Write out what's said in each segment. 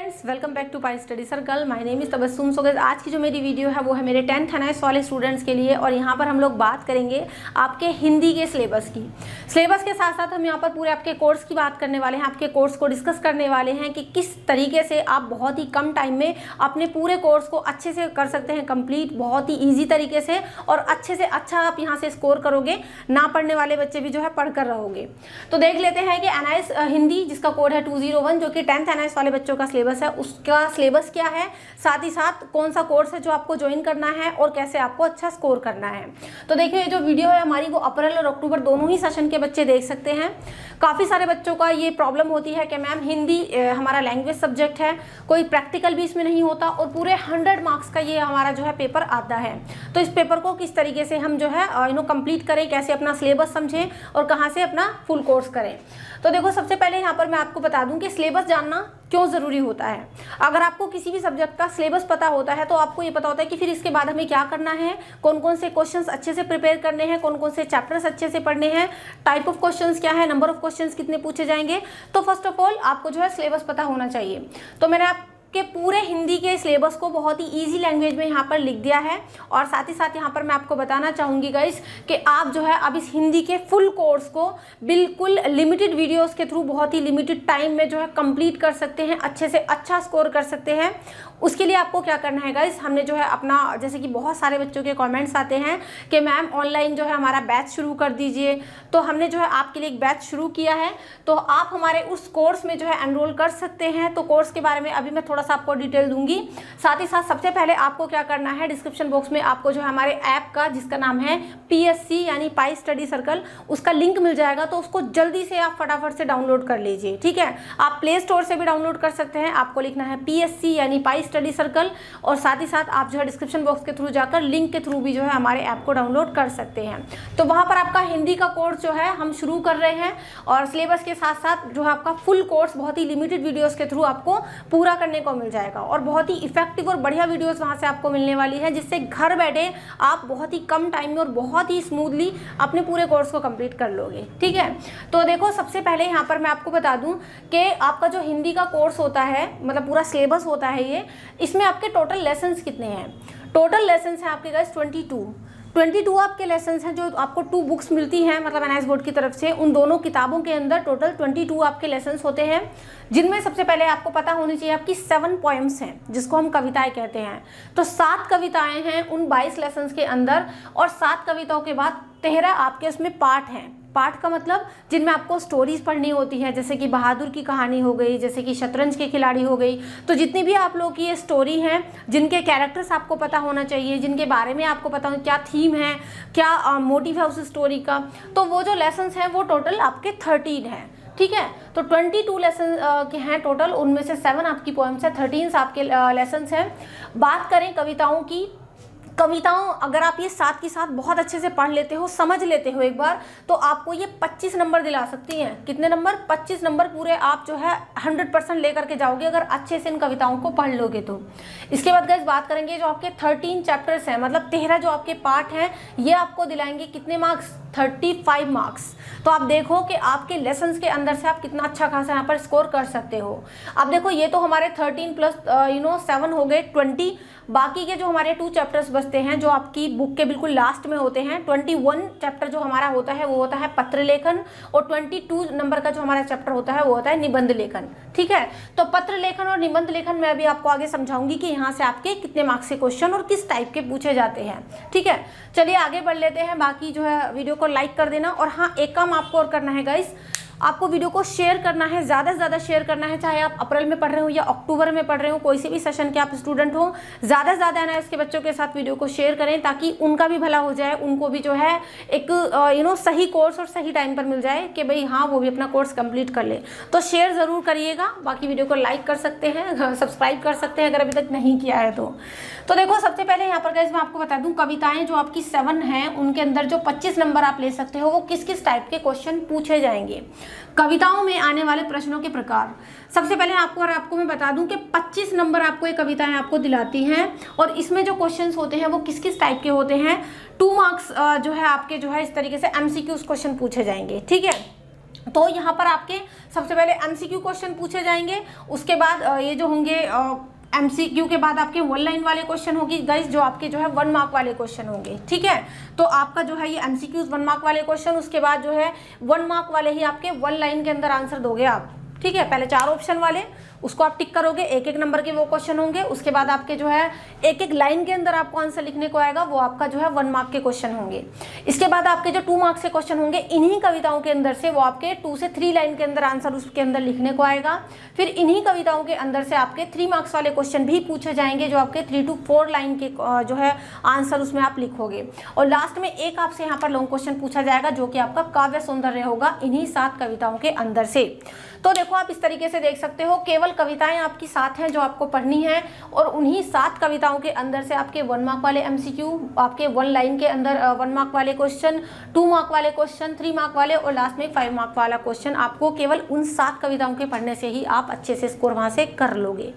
Friends, welcome back to Pi Study Circle. My name is Tabassum. So guys, आज की जो मेरी वीडियो है वो है मेरे 10th NIS वाले स्टूडेंट्स के लिए। और यहाँ पर हम लोग बात करेंगे आपके हिंदी के सिलेबस की। सिलेबस के साथ साथ हम यहाँ पर पूरे आपके कोर्स की बात करने वाले हैं, आपके कोर्स को डिस्कस करने वाले हैं कि किस तरीके से आप बहुत ही कम टाइम में अपने पूरे कोर्स को अच्छे से कर सकते हैं कंप्लीट, बहुत ही ईजी तरीके से, और अच्छे से अच्छा आप यहाँ से स्कोर करोगे। ना पढ़ने वाले बच्चे भी जो है पढ़ कर रहोगे। तो देख लेते हैं कि NIS हिंदी, जिसका कोड है 201, जो कि 10th NIS वाले बच्चों का सिलेबस है, उसका सिलेबस क्या है, साथ ही साथ कौन सा कोर्स है जो आपको ज्वाइन करना है और कैसे आपको अच्छा स्कोर करना है। तो देखिए, ये जो वीडियो है हमारी वो अप्रैल और अक्टूबर दोनों ही सेशन के बच्चे देख सकते हैं। काफ़ी सारे बच्चों का ये प्रॉब्लम होती है कि मैम हिंदी हमारा लैंग्वेज सब्जेक्ट है, कोई प्रैक्टिकल भी इसमें नहीं होता और पूरे 100 मार्क्स का ये हमारा जो है पेपर आता है। तो इस पेपर को किस तरीके से हम जो है कंप्लीट करें, कैसे अपना सिलेबस समझें और कहाँ से अपना फुल कोर्स करें। तो देखो, सबसे पहले यहाँ पर मैं आपको बता दूं कि सिलेबस जानना क्यों ज़रूरी होता है। अगर आपको किसी भी सब्जेक्ट का सिलेबस पता होता है तो आपको ये पता होता है कि फिर इसके बाद हमें क्या करना है, कौन कौन से क्वेश्चंस अच्छे से प्रिपेयर करने हैं, कौन कौन से चैप्टर्स अच्छे से पढ़ने हैं, टाइप ऑफ क्वेश्चंस क्या है, नंबर ऑफ क्वेश्चंस कितने पूछे जाएंगे। तो फर्स्ट ऑफ ऑल आपको जो है सिलेबस पता होना चाहिए। तो मैंने के पूरे हिंदी के सिलेबस को बहुत ही इजी लैंग्वेज में यहाँ पर लिख दिया है। और साथ ही साथ यहाँ पर मैं आपको बताना चाहूँगी गाइस कि आप जो है अब इस हिंदी के फुल कोर्स को बिल्कुल लिमिटेड वीडियोस के थ्रू बहुत ही लिमिटेड टाइम में जो है कंप्लीट कर सकते हैं, अच्छे से अच्छा स्कोर कर सकते हैं। उसके लिए आपको क्या करना है गाइस, हमने जो है अपना, जैसे कि बहुत सारे बच्चों के कमेंट्स आते हैं कि मैम ऑनलाइन जो है हमारा बैच शुरू कर दीजिए। तो हमने जो है आपके लिए एक बैच शुरू किया है, तो आप हमारे उस कोर्स में जो है एनरोल कर सकते हैं। तो कोर्स के बारे में अभी मैं थोड़ा सा आपको डिटेल दूंगी। साथ ही साथ सबसे पहले आपको क्या करना है, डिस्क्रिप्शन बॉक्स में आपको जो है हमारे ऐप का, जिसका नाम है PSC यानी पाई स्टडी सर्कल, उसका लिंक मिल जाएगा। तो उसको जल्दी से आप फटाफट से डाउनलोड कर लीजिए, ठीक है। आप प्ले स्टोर से भी डाउनलोड कर सकते हैं। आपको लिखना है PSC यानी पाई स्टडी सर्कल, और साथ ही साथ आप जो है डिस्क्रिप्शन बॉक्स के थ्रू जाकर लिंक के थ्रू भी जो है हमारे ऐप को डाउनलोड कर सकते हैं। तो वहाँ पर आपका हिंदी का कोर्स जो है हम शुरू कर रहे हैं, और सिलेबस के साथ साथ जो है आपका फुल कोर्स बहुत ही लिमिटेड वीडियोस के थ्रू आपको पूरा करने को मिल जाएगा। और बहुत ही इफेक्टिव और बढ़िया वीडियोस वहाँ से आपको मिलने वाली है, जिससे घर बैठे आप बहुत ही कम टाइम में और बहुत ही स्मूथली अपने पूरे कोर्स को कंप्लीट कर लोगे, ठीक है। तो देखो, सबसे पहले यहाँ पर मैं आपको बता दूँ कि आपका जो हिंदी का कोर्स होता है, मतलब पूरा सिलेबस होता है ये, इसमें आपके टोटल लेसन्स कितने हैं। टोटल लेसन्स हैं आपके गाइस 22 आपके लेसन्स हैं, जो आपको 2 बुक्स मिलती हैं, मतलब NIS बोर्ड की तरफ से। उन दोनों किताबों के अंदर टोटल 22 आपके लेसन्स होते हैं, जिनमें सबसे पहले आपको पता होनी चाहिए आपकी 7 पोएम्स हैं, जिसको हम कविताएं कहते हैं। तो 7 कविताएं हैं उन 22 लेसन्स के अंदर, और 7 कविताओं के बाद 13 आपके उसमें पाठ हैं। पाठ का मतलब जिनमें आपको स्टोरीज पढ़नी होती है, जैसे कि बहादुर की कहानी हो गई, जैसे कि शतरंज के खिलाड़ी हो गई। तो जितनी भी आप लोगों की ये स्टोरी हैं, जिनके कैरेक्टर्स आपको पता होना चाहिए, जिनके बारे में आपको पता हो क्या थीम है, क्या मोटिव है उस स्टोरी का, तो वो जो लेसन्स हैं वो टोटल आपके 13 हैं, ठीक है। तो 22 लेसन के हैं टोटल, उनमें से 7 आपकी पोएम्स है, 13 आपके लेसन्स हैं। बात करें कविताओं की, कविताओं अगर आप ये साथ के साथ बहुत अच्छे से पढ़ लेते हो, समझ लेते हो एक बार, तो आपको ये 25 नंबर दिला सकती हैं। कितने नंबर? 25 नंबर पूरे आप जो है 100% लेकर के जाओगे, अगर अच्छे से इन कविताओं को पढ़ लोगे तो। इसके बाद गाइस बात करेंगे जो आपके 13 चैप्टर्स हैं, मतलब 13 जो आपके पार्ट हैं, ये आपको दिलाएंगे कितने मार्क्स? 35 मार्क्स। तो आप देखो कि आपके लेसन्स के अंदर से आप कितना अच्छा खासा यहाँ पर स्कोर कर सकते हो। अब देखो, ये तो हमारे 13 प्लस 7 हो गए 20। बाकी के जो हमारे 2 चैप्टर्स बचते हैं, जो आपकी बुक के बिल्कुल लास्ट में होते हैं, 21 चैप्टर जो हमारा होता है वो होता है पत्र लेखन, और 22 नंबर का जो हमारा चैप्टर होता है वो होता है निबंध लेखन, ठीक है। तो पत्र लेखन और निबंध लेखन मैं अभी आपको आगे समझाऊंगी कि यहाँ से आपके कितने मार्क्स के क्वेश्चन और किस टाइप के पूछे जाते हैं, ठीक है। चलिए आगे बढ़ लेते हैं। बाकी जो है वीडियो को लाइक कर देना, और हाँ, एक काम आपको और करना है गाइस, आपको वीडियो को शेयर करना है, ज़्यादा से ज़्यादा शेयर करना है। चाहे आप अप्रैल में पढ़ रहे हो या अक्टूबर में पढ़ रहे हो, कोई से भी सेशन के आप स्टूडेंट हो, ज़्यादा से ज़्यादा NIS के बच्चों के साथ वीडियो को शेयर करें, ताकि उनका भी भला हो जाए, उनको भी जो है एक सही कोर्स और सही टाइम पर मिल जाए कि भाई हाँ, वो भी अपना कोर्स कंप्लीट कर ले। तो शेयर ज़रूर करिएगा। बाकी वीडियो को लाइक कर सकते हैं, सब्सक्राइब कर सकते हैं अगर अभी तक नहीं किया है तो देखो, सबसे पहले यहाँ पर गाइस मैं आपको बता दूँ, कविताएँ जो आपकी 7 हैं, उनके अंदर जो 25 नंबर आप ले सकते हो, वो किस किस टाइप के क्वेश्चन पूछे जाएंगे। कविताओं में आने वाले प्रश्नों के प्रकार, सबसे पहले आपको मैं बता दूं कि 25 नंबर आपको ये कविताएं आपको दिलाती हैं, और इसमें जो क्वेश्चंस होते हैं वो किस किस टाइप के होते हैं। 2 मार्क्स जो है आपके जो है इस तरीके से MCQs क्वेश्चन पूछे जाएंगे, ठीक है। तो यहाँ पर आपके सबसे पहले MCQ क्वेश्चन पूछे जाएंगे, उसके बाद ये जो होंगे MCQ के बाद आपके 1 लाइन वाले क्वेश्चन होगी गाइस, जो आपके जो है 1 मार्क वाले क्वेश्चन होंगे, ठीक है। तो आपका जो है ये MCQs 1 मार्क वाले क्वेश्चन, उसके बाद जो है 1 मार्क वाले ही आपके 1 लाइन के अंदर आंसर दोगे आप, ठीक है। पहले 4 ऑप्शन वाले उसको आप टिक करोगे, एक एक नंबर के वो क्वेश्चन होंगे, उसके बाद आपके जो है एक एक लाइन के अंदर आपको आंसर लिखने को आएगा, वो आपका जो है 1 मार्क के क्वेश्चन होंगे। इसके बाद आपके जो 2 मार्क्स के क्वेश्चन होंगे, इन्हीं कविताओं के अंदर से वो आपके 2 से 3 लाइन के अंदर आंसर उसके अंदर लिखने को आएगा। फिर इन्हीं कविताओं के अंदर से आपके 3 मार्क्स वाले क्वेश्चन भी पूछे जाएंगे, जो आपके 3 to 4 लाइन के जो है आंसर उसमें आप लिखोगे। और लास्ट में एक आपसे यहाँ पर लॉन्ग क्वेश्चन पूछा जाएगा, जो कि आपका काव्य सौंदर्य होगा इन्हीं 7 कविताओं के अंदर से। तो देखो आप इस तरीके से देख सकते हो, केवल कविताएं आपकी 7 हैं जो आपको पढ़नी है, और उन्हीं 7 कविताओं के अंदर से आपके 1 मार्क वाले MCQ, आपके 1 लाइन के अंदर 1 मार्क वाले क्वेश्चन, 2 मार्क वाले क्वेश्चन, 3 मार्क वाले और लास्ट में 5 मार्क वाला क्वेश्चन, आपको केवल उन 7 कविताओं के पढ़ने से ही आप अच्छे से स्कोर वहां से कर लोगे।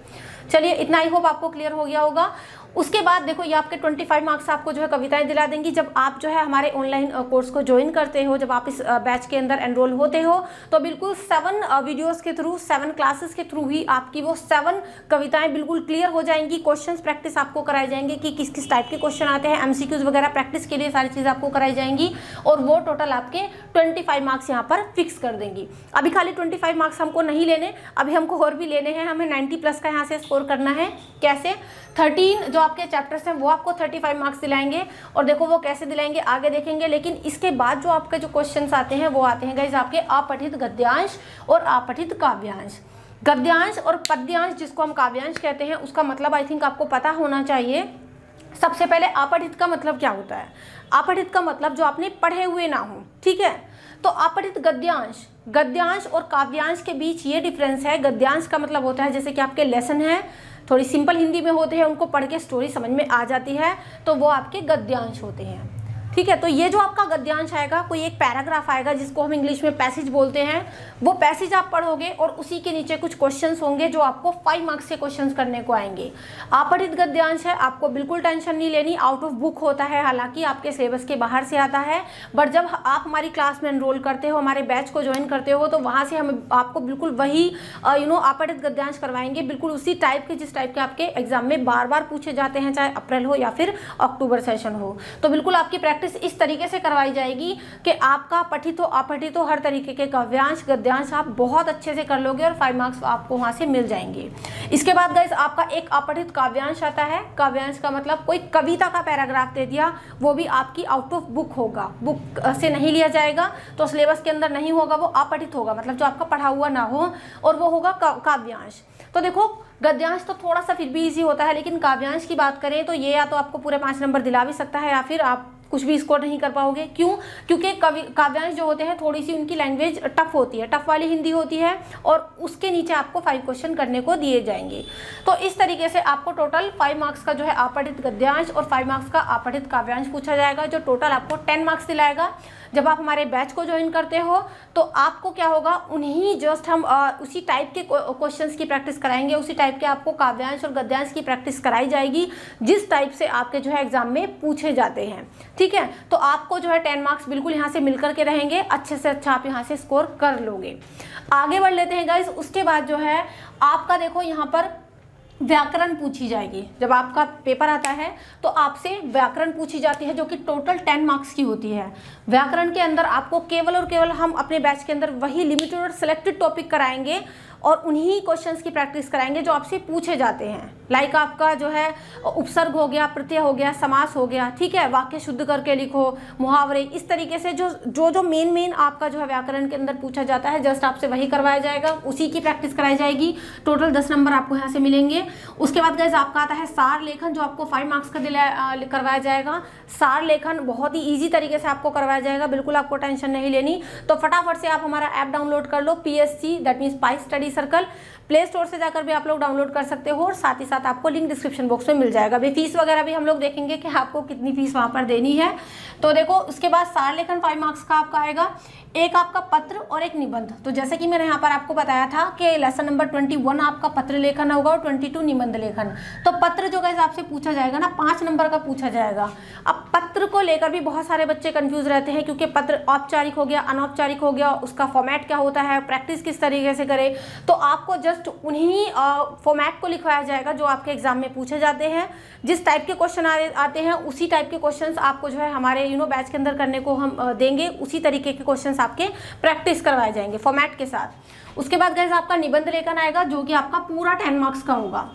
चलिए इतना ही होप आपको क्लियर हो गया होगा। उसके बाद देखो ये आपके 25 मार्क्स आपको जो है कविताएं दिला देंगी। जब आप जो है हमारे ऑनलाइन कोर्स को ज्वाइन करते हो, जब आप इस बैच के अंदर एनरोल होते हो, तो बिल्कुल 7 वीडियोस के थ्रू, 7 क्लासेस के थ्रू ही आपकी वो 7 कविताएं बिल्कुल क्लियर हो जाएंगी। क्वेश्चंस प्रैक्टिस आपको कराए जाएंगे कि किस किस टाइप के क्वेश्चन आते हैं, MCQs वगैरह प्रैक्टिस के लिए सारी चीज़ आपको कराई जाएंगी, और वो टोटल आपके 25 मार्क्स यहाँ पर फिक्स कर देंगी। अभी खाली 25 मार्क्स हमको नहीं लेने, अभी हमको और भी लेने हैं, हमें 90+ का यहाँ से स्कोर करना है। कैसे? 13 जो आपके चैप्टर्स हैं वो आपको 35 मार्क्स दिलाएंगे, और देखो वो कैसे दिलाएंगे आगे देखेंगे। लेकिन इसके बाद जो आपके जो क्वेश्चंस आते हैं वो आते हैं गाइस आपके अपठित गद्यांश और अपठित काव्यांश। गद्यांश और पद्यांश जिसको हम काव्यांश कहते हैं, उसका मतलब आई थिंक आपको पता होना चाहिए। सबसे पहले अपठित का मतलब क्या होता है? अपठित का मतलब जो आपने पढ़े हुए ना हो, ठीक है। तो अपठित गद्यांश, गद्यांश और काव्यांश के बीच ये डिफरेंस है। गद्यांश का मतलब होता है जैसे कि आपके लेसन है, थोड़ी सिंपल हिंदी में होते हैं, उनको पढ़ के स्टोरी समझ में आ जाती है, तो वो आपके गद्यांश होते हैं, ठीक है। तो ये जो आपका गद्यांश आएगा, कोई एक पैराग्राफ आएगा जिसको हम इंग्लिश में पैसेज बोलते हैं, वो पैसेज आप पढ़ोगे और उसी के नीचे कुछ क्वेश्चंस होंगे जो आपको 5 मार्क्स के क्वेश्चंस करने को आएंगे। अपठित गद्यांश है, आपको बिल्कुल टेंशन नहीं लेनी, आउट ऑफ बुक होता है, हालांकि आपके सिलेबस के बाहर से आता है, बट जब आप हमारी क्लास में एनरोल करते हो, हमारे बैच को ज्वाइन करते हो, तो वहाँ से हम आपको बिल्कुल वही अपठित गद्यांश करवाएंगे, बिल्कुल उसी टाइप के जिस टाइप के आपके एग्जाम में बार बार पूछे जाते हैं, चाहे अप्रैल हो या फिर अक्टूबर सेशन हो। तो बिल्कुल आपकी प्रैक्टिस इस तरीके से करवाई जाएगी कि आपका पठित हो अपठित हो, हर तरीके के काव्यांश गद्यांश आप बहुत अच्छे से कर लोगे और 5 मार्क्स आपको वहां से मिल जाएंगे। इसके बाद गाइस आपका एक अपठित काव्यांश आता है। काव्यांश का मतलब कोई कविता का पैराग्राफ दे दिया, वो भी आपकी आउट ऑफ बुक होगा, बुक से नहीं लिया जाएगा, तो सिलेबस के अंदर नहीं होगा, वो अपठित होगा, मतलब जो आपका पढ़ा हुआ ना हो, और वो होगा काव्यांश। तो देखो गद्यांश तो थोड़ा सा फिर भी इजी होता है, लेकिन काव्यांश की बात करें तो ये या तो आपको पूरे 5 नंबर दिला भी सकता है, या फिर आप कुछ भी स्कोर नहीं कर पाओगे। क्यों? क्योंकि काव्यांश जो होते हैं थोड़ी सी उनकी लैंग्वेज टफ होती है, टफ वाली हिंदी होती है, और उसके नीचे आपको 5 क्वेश्चन करने को दिए जाएंगे। तो इस तरीके से आपको टोटल 5 मार्क्स का जो है अपठित गद्यांश और 5 मार्क्स का अपठित काव्यांश पूछा जाएगा, जो टोटल आपको 10 मार्क्स दिलाएगा। जब आप हमारे बैच को ज्वाइन करते हो तो आपको क्या होगा, उन्हीं जस्ट हम उसी टाइप के क्वेश्चंस की प्रैक्टिस कराएंगे, उसी टाइप के आपको काव्यांश और गद्यांश की प्रैक्टिस कराई जाएगी जिस टाइप से आपके जो है एग्जाम में पूछे जाते हैं, ठीक है। तो आपको जो है 10 मार्क्स बिल्कुल यहाँ से मिलकर के रहेंगे, अच्छे से अच्छा आप यहाँ से स्कोर कर लोगे। आगे बढ़ लेते हैं गाइस। उसके बाद जो है आपका देखो यहाँ पर व्याकरण पूछी जाएगी। जब आपका पेपर आता है तो आपसे व्याकरण पूछी जाती है, जो कि टोटल 10 मार्क्स की होती है। व्याकरण के अंदर आपको केवल और केवल हम अपने बैच के अंदर वही लिमिटेड और सिलेक्टेड टॉपिक कराएंगे, और उन्हीं क्वेश्चंस की प्रैक्टिस कराएंगे जो आपसे पूछे जाते हैं। लाइक आपका जो है उपसर्ग हो गया, प्रत्यय हो गया, समास हो गया, ठीक है, वाक्य शुद्ध करके लिखो, मुहावरे, इस तरीके से जो मेन आपका जो है व्याकरण के अंदर पूछा जाता है, जस्ट आपसे वही करवाया जाएगा, उसी की प्रैक्टिस कराई जाएगी। टोटल 10 नंबर आपको यहाँ से मिलेंगे। उसके बाद गाइस आपका आता है सार लेखन, जो आपको 5 मार्क्स का करवाया जाएगा। सार लेखन बहुत ही ईजी तरीके से आपको करवाया जाएगा, बिल्कुल आपको टेंशन नहीं लेनी। तो फटाफट से आप हमारा ऐप डाउनलोड कर लो, PSC that means pi Study circle. Play store से जाकर भी आप लोग डाउनलोड कर सकते हो और साथ ही साथ आपको लिंक डिस्क्रिप्शन बॉक्स में मिल जाएगा। अभी फीस वगैरह भी हम लोग देखेंगे कि आपको कितनी फीस वहाँ पर देनी है। तो देखो उसके बाद सार लेखन 5 मार्क्स का आपका आएगा, एक आपका पत्र और एक निबंध। तो जैसे कि मैंने यहाँ पर आपको बताया था कि लेसन नंबर 21 आपका पत्र लेखन होगा और 22 निबंध लेखन। तो पत्र जो गाइस आपसे पूछा जाएगा ना 5 नंबर का पूछा जाएगा। अब पत्र को लेकर भी बहुत सारे बच्चे कंफ्यूज रहते हैं, क्योंकि पत्र औपचारिक हो गया, अनौपचारिक हो गया, उसका फॉर्मेट क्या होता है, प्रैक्टिस किस तरीके से करें। तो आपको जस्ट उन्हीं फॉर्मेट को लिखवाया जाएगा जो आपके एग्जाम में पूछे जाते हैं। जिस टाइप के क्वेश्चन आते हैं उसी टाइप के क्वेश्चंस आपको जो है हमारे बैच के अंदर करने को हम देंगे। उसी तरीके के क्वेश्चंस आपके प्रैक्टिस करवाए जाएंगे फॉर्मेट के साथ। उसके बाद गाइस आपका निबंध लेखन आएगा, जो कि आपका पूरा 10 मार्क्स का होगा।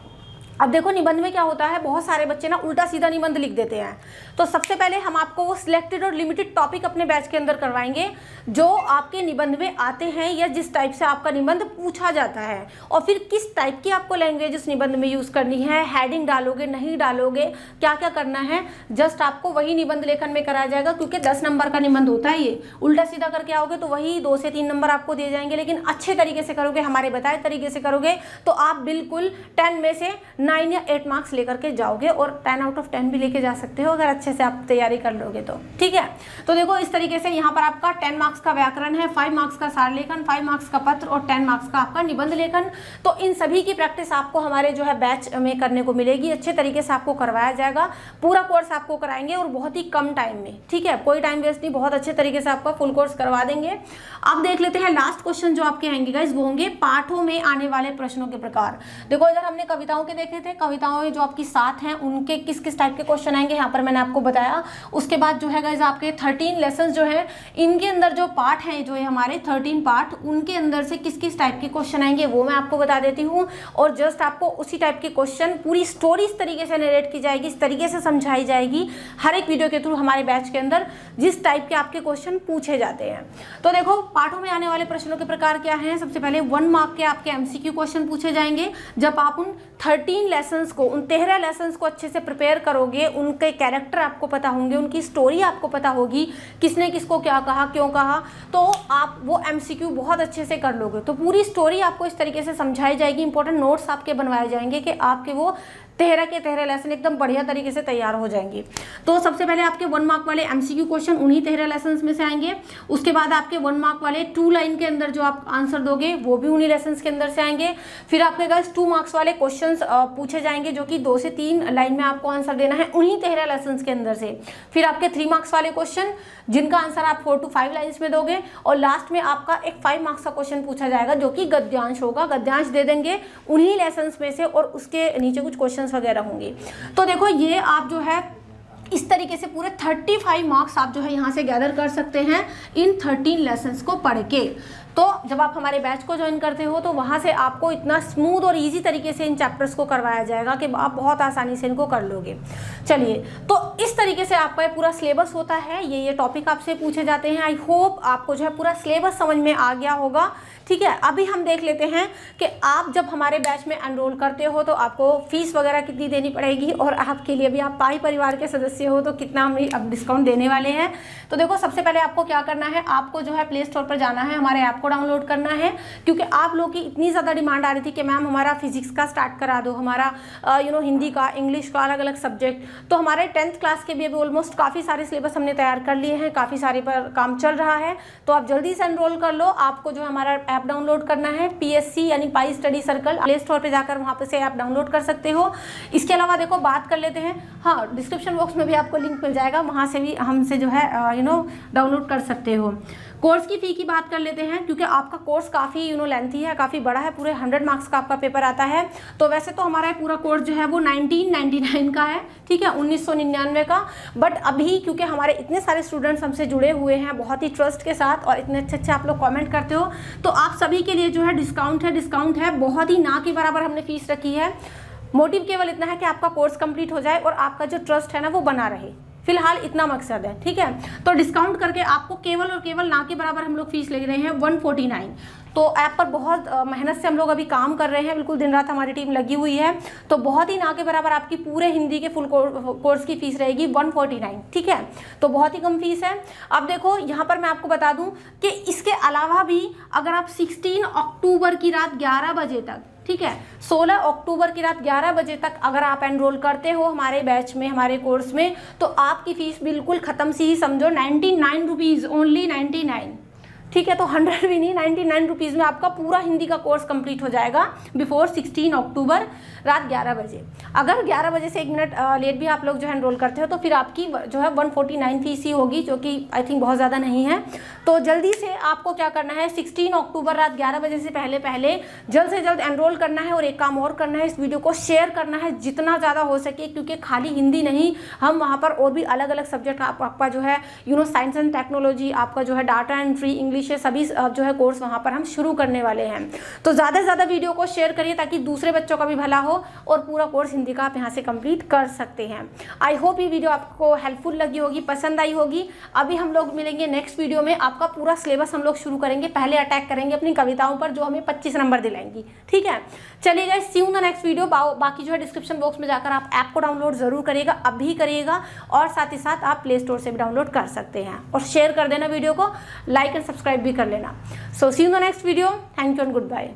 अब देखो निबंध में क्या होता है, बहुत सारे बच्चे ना उल्टा सीधा निबंध लिख देते हैं। तो सबसे पहले हम आपको वो सिलेक्टेड और लिमिटेड टॉपिक अपने बैच के अंदर करवाएंगे जो आपके निबंध में आते हैं या जिस टाइप से आपका निबंध पूछा जाता है, और फिर किस टाइप की आपको लैंग्वेज उस निबंध में यूज़ करनी है, हेडिंग डालोगे नहीं डालोगे, क्या क्या करना है, जस्ट आपको वही निबंध लेखन में कराया जाएगा। क्योंकि 10 नंबर का निबंध होता है ये, उल्टा सीधा करके आओगे तो वही 2 से 3 नंबर आपको दिए जाएंगे। लेकिन अच्छे तरीके से करोगे, हमारे बताए तरीके से करोगे, तो आप बिल्कुल 10 में से 9 या 8 मार्क्स लेकर के जाओगे, और 10 आउट ऑफ 10 भी लेके जा सकते हो अगर अच्छे से आप तैयारी कर लोगे तो। ठीक है, तो देखो इस तरीके से यहाँ पर आपका 10 मार्क्स का व्याकरण है, 5 मार्क्स का सार लेखन, 5 मार्क्स का पत्र और 10 मार्क्स का आपका निबंध लेखन। तो इन सभी की प्रैक्टिस आपको हमारे जो है बैच में करने को मिलेगी। अच्छे तरीके से आपको करवाया जाएगा, पूरा कोर्स आपको कराएंगे और बहुत ही कम टाइम में। ठीक है, कोई टाइम वेस्ट नहीं, बहुत अच्छे तरीके से आपका फुल कोर्स करवा देंगे। अब देख लेते हैं लास्ट क्वेश्चन जो आपके आएंगे गाइस, वो होंगे पाठों में आने वाले प्रश्नों के प्रकार। देखो इधर हमने कविताओं के देखे थे, कविताओं में जो आपकी 7 हैं उनके किस किस टाइप के क्वेश्चन आएंगे यहाँ पर मैंने आपको बताया। उसके बाद जो है गाइस आपके 13 लेसन जो है, इनके अंदर जो पार्ट हैं जो है हमारे 13 पार्ट, उनके अंदर से किस किस टाइप के क्वेश्चन आएंगे वो मैं आपको बता देती हूँ। और जस्ट आपको उसी टाइप के क्वेश्चन, पूरी स्टोरी इस तरीके से नरेट की जाएगी, इस तरीके से समझाई जाएगी हर एक वीडियो के थ्रू हमारे बैच के अंदर, जिस टाइप के आपके क्वेश्चन पूछे जाते हैं। तो देखो पाठों में आने वाले प्रश्नों के प्रकार क्या हैं। सबसे पहले 1 मार्क के आपके MCQ क्वेश्चन पूछे जाएंगे। जब आप उन 13 लेसन्स को, उन 13 लेसन्स को अच्छे से प्रिपेयर करोगे, उनके कैरेक्टर आपको पता होंगे, उनकी स्टोरी आपको पता होगी, किसने किसको क्या कहा, क्यों कहा, तो आप वो MCQ बहुत अच्छे से कर लोगे। तो पूरी स्टोरी आपको इस तरीके से समझाई जाएगी, इंपॉर्टेंट नोट्स आपके बनवाए जाएंगे कि आपके वो 13 के 13 लेसन एकदम बढ़िया तरीके से तैयार हो जाएंगे। तो सबसे पहले आपके 1 मार्क वाले MCQ क्वेश्चन उन्हीं 13 लेसन में से आएंगे। उसके बाद आपके 1 मार्क वाले 2 लाइन के अंदर जो आप आंसर दोगे वो भी उन्हीं लेसन के अंदर से आएंगे। फिर आपके पास 2 मार्क्स वाले क्वेश्चन पूछे जाएंगे जो कि 2 से 3 लाइन में आपको आंसर देना है उन्हीं 13 लेसन के अंदर से। फिर आपके 3 मार्क्स वाले क्वेश्चन जिनका आंसर आप 4 to 5 लाइन्स में दोगे, और लास्ट में आपका एक 5 मार्क्स का क्वेश्चन पूछा जाएगा जो कि गद्यांश होगा। गद्यांश दे देंगे उन्हीं लेसन में से और उसके नीचे कुछ क्वेश्चन वगैरह होंगे। तो देखो ये आप जो है इस तरीके से पूरे 35 मार्क्स आप जो है यहाँ से गैदर कर सकते हैं इन 13 लेसन्स को पढ़ के। तो जब आप हमारे बैच को ज्वाइन करते हो तो वहाँ से आपको इतना स्मूथ और इजी तरीके से इन चैप्टर्स को करवाया जाएगा कि आप बहुत आसानी से इनको कर लोगे। चलिए, तो इस तरीके से आपका पूरा सिलेबस होता है, ये टॉपिक आपसे पूछे जाते हैं। आई होप आपको जो है पूरा सिलेबस समझ में आ गया होगा। ठीक है, अभी हम देख लेते हैं कि आप जब हमारे बैच में एनरोल करते हो तो आपको फीस वगैरह कितनी देनी पड़ेगी, और आपके लिए भी आप पाई परिवार के सदस्य हो तो कितना हम अब डिस्काउंट देने वाले हैं। तो देखो सबसे पहले आपको क्या करना है, आपको जो है प्ले स्टोर पर जाना है, हमारे ऐप को डाउनलोड करना है। क्योंकि आप लोगों की इतनी ज़्यादा डिमांड आ रही थी कि मैम हमारा फिजिक्स का स्टार्ट करा दो, हमारा हिंदी का, इंग्लिश का, अलग अलग सब्जेक्ट। तो हमारे 10th क्लास के भी अभी ऑलमोस्ट काफ़ी सारे सिलेबस हमने तैयार कर लिए हैं, काफ़ी सारे पर काम चल रहा है। तो आप जल्दी से एनरोल कर लो। आपको जो हमारा ऐप डाउनलोड करना है, PSC यानी पाई स्टडी सर्कल, प्ले स्टोर पे जाकर वहाँ पे से ऐप डाउनलोड कर सकते हो। इसके अलावा देखो बात कर लेते हैं, हाँ डिस्क्रिप्शन बॉक्स में भी आपको लिंक मिल जाएगा, वहाँ से भी हमसे जो है डाउनलोड कर सकते हो। कोर्स की फ़ी की बात कर लेते हैं, क्योंकि आपका कोर्स काफ़ी लेंथी है, काफ़ी बड़ा है, पूरे 100 मार्क्स का आपका पेपर आता है। तो वैसे तो हमारा पूरा कोर्स जो है वो 1999 का है, ठीक है, 1999 का। बट अभी क्योंकि हमारे इतने सारे स्टूडेंट्स हमसे जुड़े हुए हैं बहुत ही ट्रस्ट के साथ, और इतने अच्छे अच्छे आप लोग कमेंट करते हो, तो आप सभी के लिए जो है डिस्काउंट है, बहुत ही ना के बराबर हमने फीस रखी है। मोटिव केवल इतना है कि आपका कोर्स कंप्लीट हो जाए और आपका जो ट्रस्ट है ना वो बना रहे, फिलहाल इतना मकसद है। ठीक है, तो डिस्काउंट करके आपको केवल और केवल ना के बराबर हम लोग फीस ले रहे हैं 149। तो ऐप पर बहुत मेहनत से हम लोग अभी काम कर रहे हैं, बिल्कुल दिन रात हमारी टीम लगी हुई है। तो बहुत ही ना के बराबर आपकी पूरे हिंदी के फुल कोर्स की फीस रहेगी 149। ठीक है, तो बहुत ही कम फीस है। अब देखो यहाँ पर मैं आपको बता दूं कि इसके अलावा भी अगर आप 16 अक्टूबर की रात 11 बजे तक ठीक है। 16 अक्टूबर की रात 11 बजे तक अगर आप एनरोल करते हो हमारे बैच में, हमारे कोर्स में, तो आपकी फीस बिल्कुल ख़त्म सी ही समझो, 99 रुपीज़, ओनली 99, ठीक है। तो 100 भी नहीं, 99 रुपीज़ में आपका पूरा हिंदी का कोर्स कंप्लीट हो जाएगा बिफोर 16 अक्टूबर रात 11 बजे। अगर 11 बजे से 1 मिनट लेट भी आप लोग जो है एनरोल करते हो तो फिर आपकी जो है 149 फीस ही होगी, जो कि आई थिंक बहुत ज़्यादा नहीं है। तो जल्दी से आपको क्या करना है, 16 अक्टूबर रात 11 बजे से पहले जल्द से जल्द एनरोल करना है। और एक काम और करना है, इस वीडियो को शेयर करना है जितना ज़्यादा हो सके, क्योंकि खाली हिंदी नहीं, हम वहाँ पर और भी अलग अलग सब्जेक्ट आपका जो है साइंस एंड टेक्नोलॉजी, आपका जो है डाटा एंट्री, इंग्लिश, सभी जो है कोर्स वहाँ पर हम शुरू करने वाले हैं। तो ज़्यादा से ज़्यादा वीडियो को शेयर करिए ताकि दूसरे बच्चों का भी भला हो और पूरा कोर्स हिंदी का आप यहाँ से कंप्लीट कर सकते हैं। आई होप ये वीडियो आपको हेल्पफुल लगी होगी, पसंद आई होगी। अभी हम लोग मिलेंगे नेक्स्ट वीडियो में, आपका पूरा सिलेबस हम लोग शुरू करेंगे। पहले अटैक करेंगे अपनी कविताओं पर जो हमें 25 नंबर दिलाएंगी, ठीक है। चलिए guys, see you in the next video. बाकी जो है डिस्क्रिप्शन बॉक्स में जाकर आप ऐप को डाउनलोड ज़रूर करिएगा, अभी करिएगा, और साथ ही साथ आप प्ले स्टोर से भी डाउनलोड कर सकते हैं। और शेयर कर देना वीडियो को, लाइक एंड सब्सक्राइब भी कर लेना। So see you in the next video, thank you and good bye.